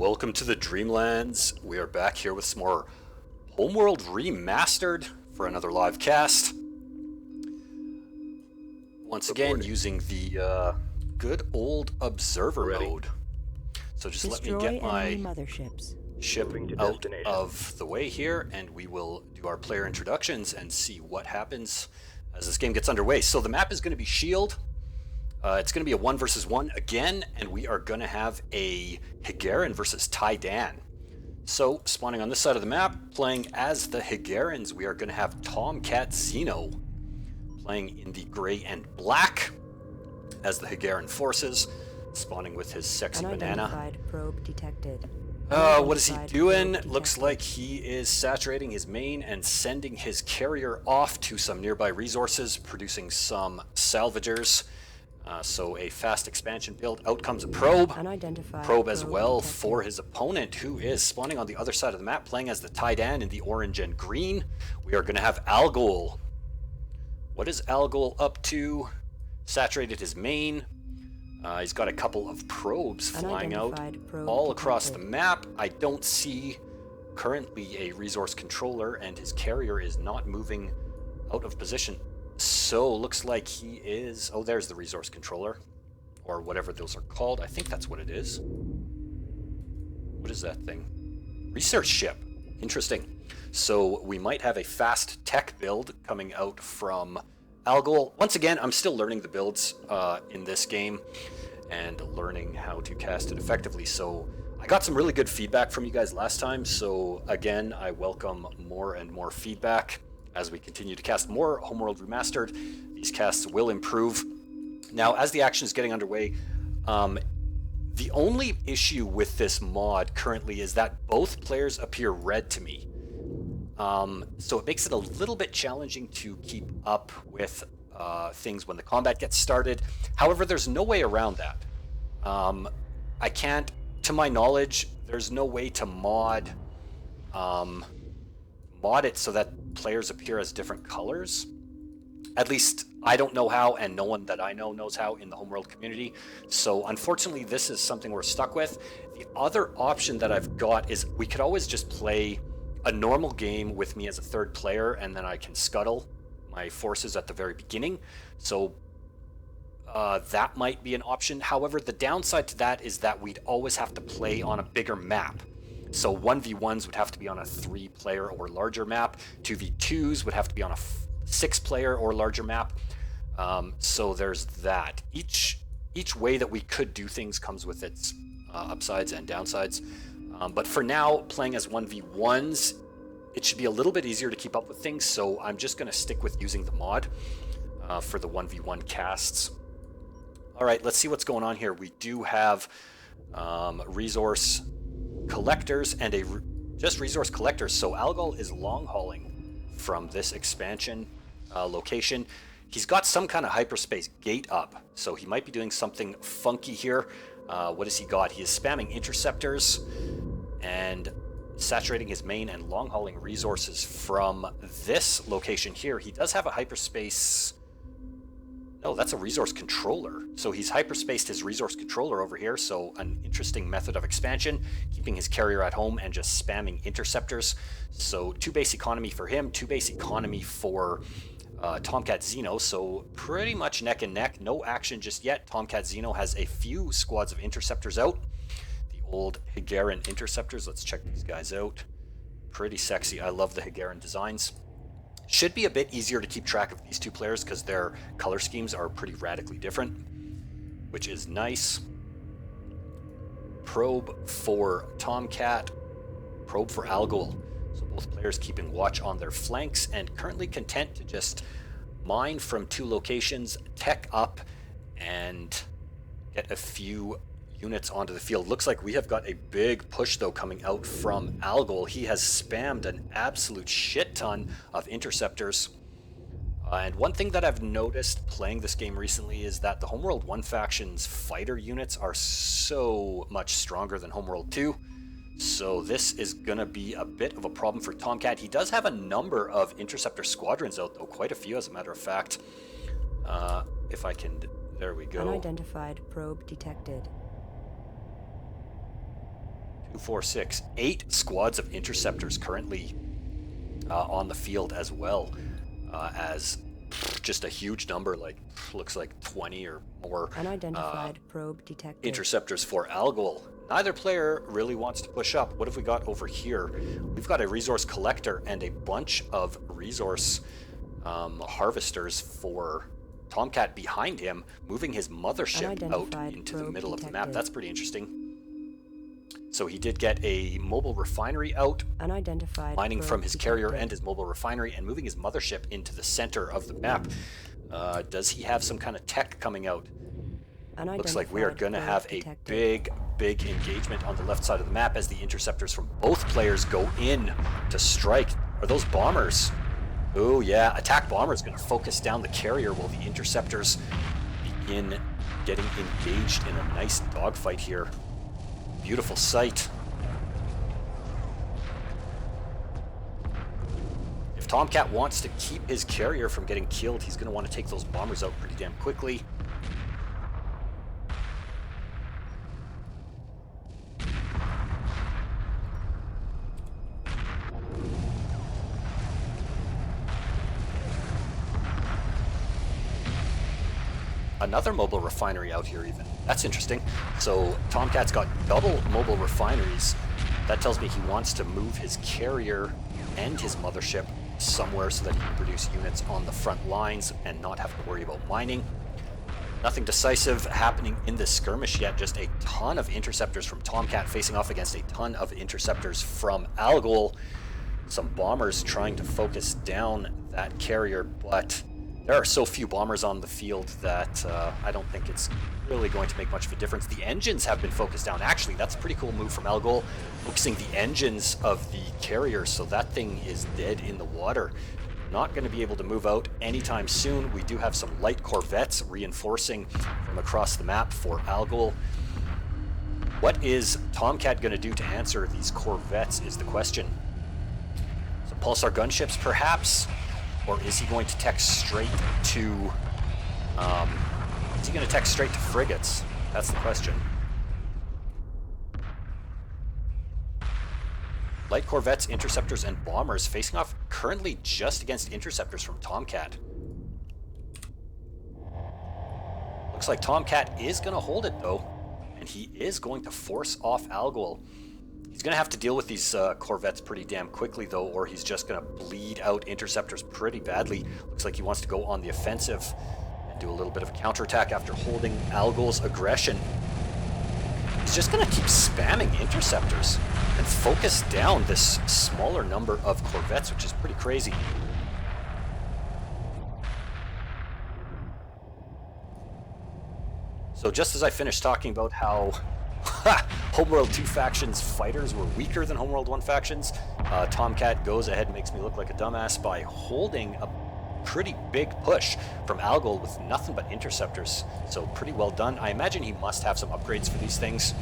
Welcome to the Dreamlands. We are back here with some more Homeworld Remastered for another live cast. Once again, using the good old observer mode. So just Destroy let me get my motherships. ship out of the way here, and we will do our player introductions and see what happens as this game gets underway. So the map is going to be Shield. It's going to be a 1 versus 1 again, and we are going to have a Hiigaran versus Taiidan. So, spawning on this side of the map, playing as the Hiigarans, we are going to have TOMcatXENO playing in the gray and black as the Hiigaran forces, spawning with his sexy banana. Unidentified probe detected. What is he doing? Looks like he is saturating his main and sending his carrier off to some nearby resources, producing some salvagers. So a fast expansion build. Out comes a probe. Probe as well for his opponent, who is spawning on the other side of the map, playing as the Taiidan in the orange and green. We are going to have ALGOL. What is ALGOL up to? Saturated his main. He's got a couple of probes flying out all across the map. I don't see currently a resource controller, and his carrier is not moving out of position. So, looks like he is... Oh, there's the resource controller. Or whatever those are called. I think that's what it is. What is that thing? Research ship. Interesting. So, we might have a fast tech build coming out from ALGOL. Once again, I'm still learning the builds in this game and learning how to cast it effectively. So, I got some really good feedback from you guys last time. So, again, I welcome more and more feedback. As we continue to cast more Homeworld Remastered, these casts will improve. Now, as the action is getting underway, the only issue with this mod currently is that both players appear red to me. So it makes it a little bit challenging to keep up with things when the combat gets started. However, there's no way around that. I can't, to my knowledge, there's no way to mod it so that players appear as different colors. At least I don't know how, and no one that I know knows how in the Homeworld community. So unfortunately, this is something we're stuck with. The other option that I've got is we could always just play a normal game with me as a third player, and then I can scuttle my forces at the very beginning. So that might be an option. However, the downside to that is that we'd always have to play on a bigger map. So 1v1s would have to be on a 3-player or larger map. 2v2s would have to be on a 6-player or larger map. So there's that. Each way that we could do things comes with its upsides and downsides. But for now, playing as 1v1s, it should be a little bit easier to keep up with things. So I'm just going to stick with using the mod for the 1v1 casts. All right, let's see what's going on here. We do have resource collectors and just resource collectors. So ALGOL is long hauling from this expansion location. He's got some kind of hyperspace gate up, so he might be doing something funky here. What has he got? He is spamming interceptors and saturating his main and long hauling resources from this location here. He does have a hyperspace. No, that's a resource controller. So he's hyperspaced his resource controller over here. So an interesting method of expansion, keeping his carrier at home and just spamming interceptors. So 2 base economy for him, 2 base economy for TOMcatXENO. So pretty much neck and neck. No action just yet. TOMcatXENO has a few squads of interceptors out. The old Hiigaran interceptors. Let's check these guys out. Pretty sexy. I love the Hiigaran designs. Should be a bit easier to keep track of these two players because their color schemes are pretty radically different, which is nice. Probe for Tomcat, probe for ALGOL. So both players keeping watch on their flanks and currently content to just mine from 2 locations, tech up, and get a few units onto the field. Looks like we have got a big push though coming out from ALGOL. He has spammed an absolute shit ton of interceptors. And one thing that I've noticed playing this game recently is that the Homeworld 1 faction's fighter units are so much stronger than Homeworld 2. So this is gonna be a bit of a problem for Tomcat. He does have a number of interceptor squadrons out though, quite a few as a matter of fact. If I can, there we go. Unidentified probe detected. 2, 4, 6, 8 squads of interceptors currently on the field, as well as just a huge number, like looks like 20 or more Unidentified probe detected. interceptors for ALGOL. Neither player really wants to push up. What have we got over here? We've got a resource collector and a bunch of resource harvesters for Tomcat behind him, moving his mothership out into the middle of the map. That's pretty interesting. So he did get a mobile refinery out, Unidentified mining from his detected. carrier and his mobile refinery, and moving his mothership into the center of the map. Does he have some kind of tech coming out? Looks like we are going to have a big engagement on the left side of the map as the interceptors from both players go in to strike. Are those bombers? Oh yeah, attack bomber is going to focus down the carrier while the interceptors begin getting engaged in a nice dogfight here. Beautiful sight. If Tomcat wants to keep his carrier from getting killed, he's going to want to take those bombers out pretty damn quickly. Another mobile refinery out here even. That's interesting. So Tomcat's got double mobile refineries. That tells me he wants to move his carrier and his mothership somewhere so that he can produce units on the front lines and not have to worry about mining. Nothing decisive happening in this skirmish yet, just a ton of interceptors from Tomcat facing off against a ton of interceptors from ALGOL. Some bombers trying to focus down that carrier, but there are so few bombers on the field that I don't think it's really going to make much of a difference. The engines have been focused down. Actually, that's a pretty cool move from ALGOL, focusing the engines of the carrier, so that thing is dead in the water. Not going to be able to move out anytime soon. We do have some light corvettes reinforcing from across the map for ALGOL. What is Tomcat going to do to answer these corvettes is the question. So pulsar gunships, perhaps? Or is he going to text straight to, frigates? That's the question. Light corvettes, interceptors, and bombers facing off currently just against interceptors from Tomcat. Looks like Tomcat is going to hold it though, and he is going to force off ALGOL. He's going to have to deal with these corvettes pretty damn quickly, though, or he's just going to bleed out interceptors pretty badly. Looks like he wants to go on the offensive and do a little bit of a counterattack after holding ALGOL's aggression. He's just going to keep spamming interceptors and focus down this smaller number of corvettes, which is pretty crazy. So just as I finished talking about how Homeworld 2 factions fighters were weaker than Homeworld 1 factions, Tomcat goes ahead and makes me look like a dumbass by holding a pretty big push from ALGOL with nothing but interceptors. So pretty well done. I imagine he must have some upgrades for these things.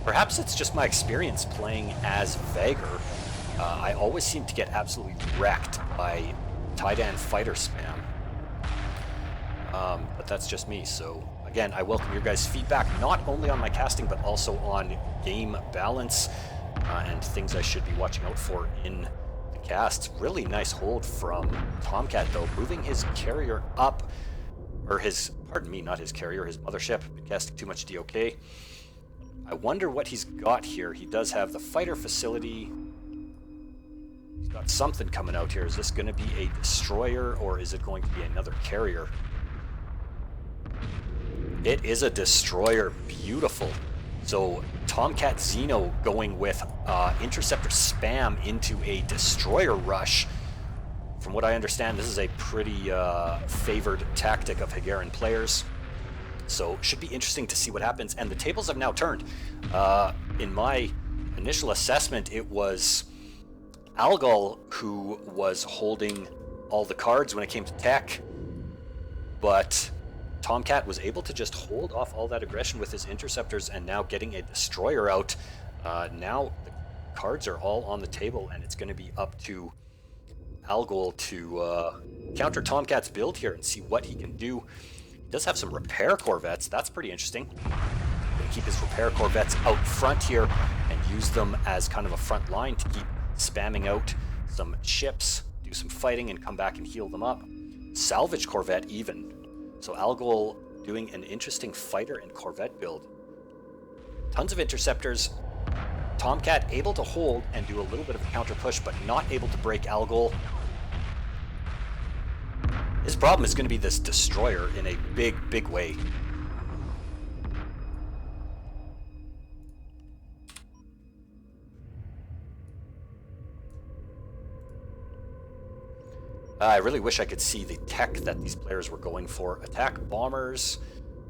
Perhaps it's just my experience playing as Vaegr. I always seem to get absolutely wrecked by Taiidan fighter spam. But that's just me, so again, I welcome your guys' feedback, not only on my casting, but also on game balance and things I should be watching out for in the casts. Really nice hold from Tomcat, though, moving his carrier up, or his, pardon me, not his carrier, his mothership. Been casting too much DOK. I wonder what he's got here. He does have the fighter facility. He's got something coming out here. Is this going to be a destroyer, or is it going to be another carrier? It is a destroyer. Beautiful. So TOMcatXENO going with interceptor spam into a destroyer rush. From what I understand, this is a pretty favored tactic of Hiigaran players. So should be interesting to see what happens. And the tables have now turned. In my initial assessment, it was ALGOL who was holding all the cards when it came to tech. But Tomcat was able to just hold off all that aggression with his interceptors and now getting a destroyer out. Now the cards are all on the table and it's going to be up to ALGOL to counter Tomcat's build here and see what he can do. He does have some repair corvettes. That's pretty interesting. keep his repair corvettes out front here and use them as kind of a front line to keep spamming out some ships, do some fighting, and come back and heal them up. Salvage corvette even. So ALGOL doing an interesting fighter and corvette build. Tons of interceptors. Tomcat able to hold and do a little bit of a counter push, but not able to break ALGOL. His problem is going to be this destroyer in a big, big way. I really wish I could see the tech that these players were going for. Attack bombers,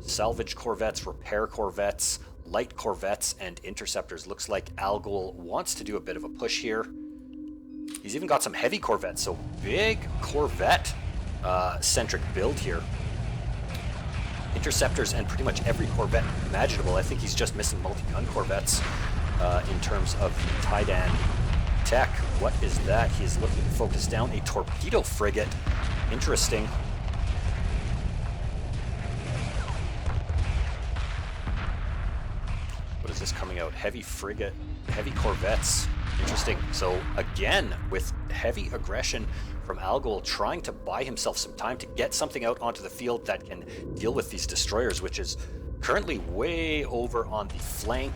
salvage corvettes, repair corvettes, light corvettes, and interceptors. Looks like ALGOL wants to do a bit of a push here. He's even got some heavy corvettes, so big corvette centric build here. Interceptors and pretty much every corvette imaginable. I think he's just missing multi-gun corvettes in terms of the Taiidan tech. What is that? He's looking to focus down a torpedo frigate. Interesting. What is this coming out? Heavy frigate, heavy corvettes. Interesting. So again, with heavy aggression from ALGOL, trying to buy himself some time to get something out onto the field that can deal with these destroyers, which is currently way over on the flank,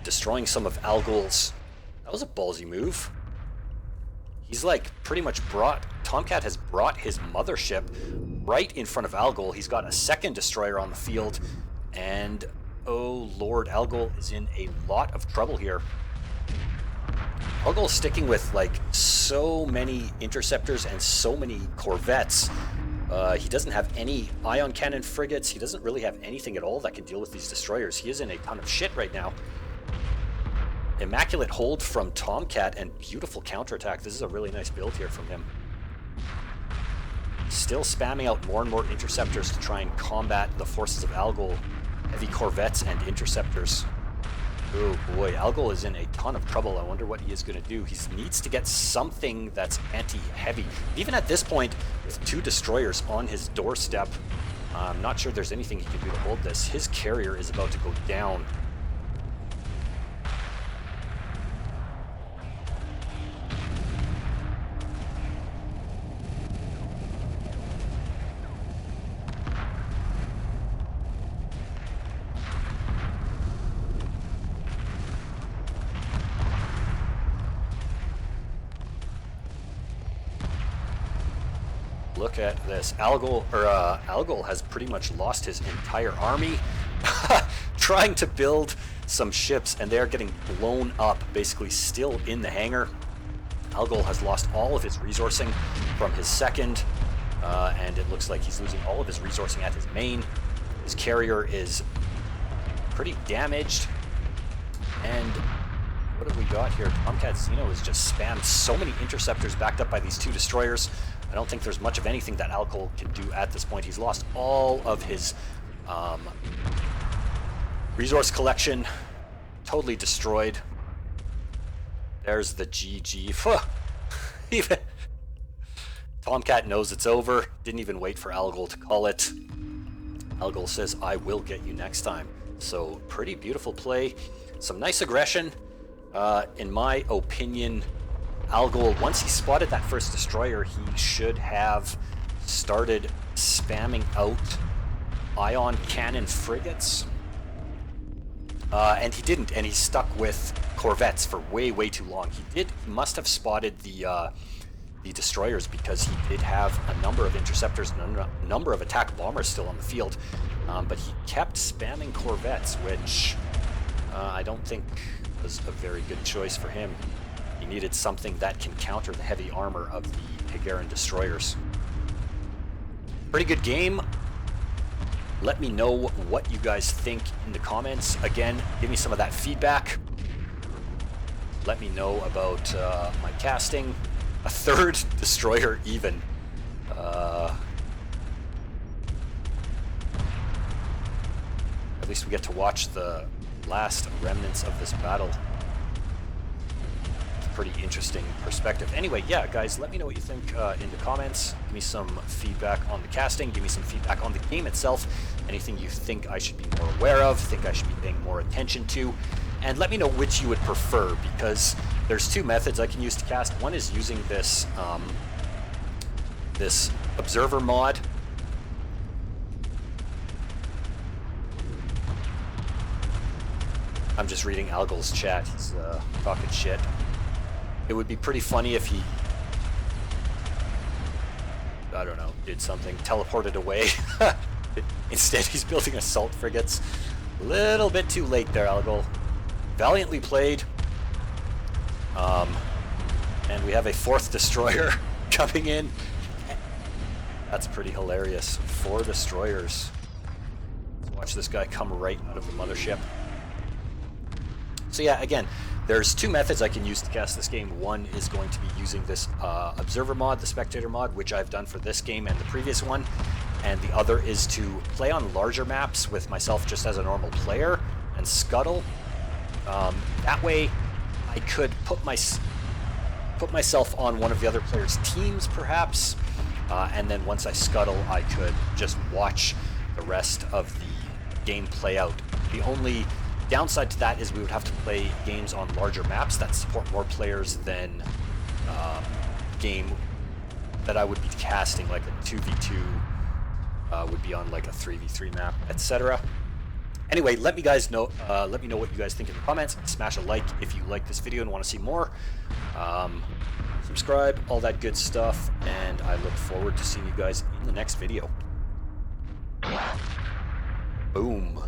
destroying some of ALGOL's. That was a ballsy move. He's like pretty much Tomcat has brought his mothership right in front of ALGOL. He's got a second destroyer on the field, and oh lord, ALGOL is in a lot of trouble here. ALGOL sticking with like so many interceptors and so many corvettes. He doesn't have any ion cannon frigates. He doesn't really have anything at all that can deal with these destroyers. He is in a ton of shit right now. Immaculate hold from Tomcat and beautiful counterattack. This is a really nice build here from him. Still spamming out more and more interceptors to try and combat the forces of ALGOL. Heavy corvettes and interceptors. Oh boy, ALGOL is in a ton of trouble. I wonder what he is going to do. He needs to get something that's anti-heavy. Even at this point, with two destroyers on his doorstep, I'm not sure there's anything he can do to hold this. His carrier is about to go down. Look at this. ALGOL has pretty much lost his entire army trying to build some ships, and they're getting blown up, basically still in the hangar. ALGOL has lost all of his resourcing from his second, and it looks like he's losing all of his resourcing at his main. His carrier is pretty damaged, and what have we got here? TOMcatXENO has just spammed so many interceptors backed up by these two destroyers. I don't think there's much of anything that ALGOL can do at this point. He's lost all of his resource collection, totally destroyed. There's the GG. Even Tomcat knows it's over. Didn't even wait for ALGOL to call it. ALGOL says, "I will get you next time." So pretty beautiful play. Some nice aggression. In my opinion, ALGOL, once he spotted that first destroyer, he should have started spamming out ion cannon frigates. And he didn't, and he stuck with corvettes for way too long. He must have spotted the destroyers, because he did have a number of interceptors and a number of attack bombers still on the field. But he kept spamming corvettes, which I don't think was a very good choice for him. He needed something that can counter the heavy armor of the Hiigaran destroyers. Pretty good game. Let me know what you guys think in the comments. Again, give me some of that feedback. Let me know about my casting. A third destroyer even. At least we get to watch the last remnants of this battle. pretty interesting perspective. Anyway, yeah, guys, let me know what you think in the comments. Give me some feedback on the casting. Give me some feedback on the game itself. Anything you think I should be more aware of, think I should be paying more attention to. And let me know which you would prefer, because there's two methods I can use to cast. One is using this, this observer mod. I'm just reading ALGOL's chat. He's talking shit. It would be pretty funny if he, I don't know, did something, teleported away. Instead, he's building assault frigates. A little bit too late there, ALGOL. Valiantly played. And we have a 4th destroyer coming in. That's pretty hilarious. 4 destroyers. Let's watch this guy come right out of the mothership. So yeah, again, there's two methods I can use to cast this game. One is going to be using this observer mod, the spectator mod, which I've done for this game and the previous one. And the other is to play on larger maps with myself just as a normal player and scuttle. That way I could put myself on one of the other players' teams, perhaps. And then once I scuttle, I could just watch the rest of the game play out. The only downside to that is we would have to play games on larger maps that support more players than game that I would be casting, like a 2v2 would be on like a 3v3 map, etc. Anyway, let me know what you guys think in the comments. Smash a like if you like this video and want to see more. Subscribe, all that good stuff, and I look forward to seeing you guys in the next video. Boom.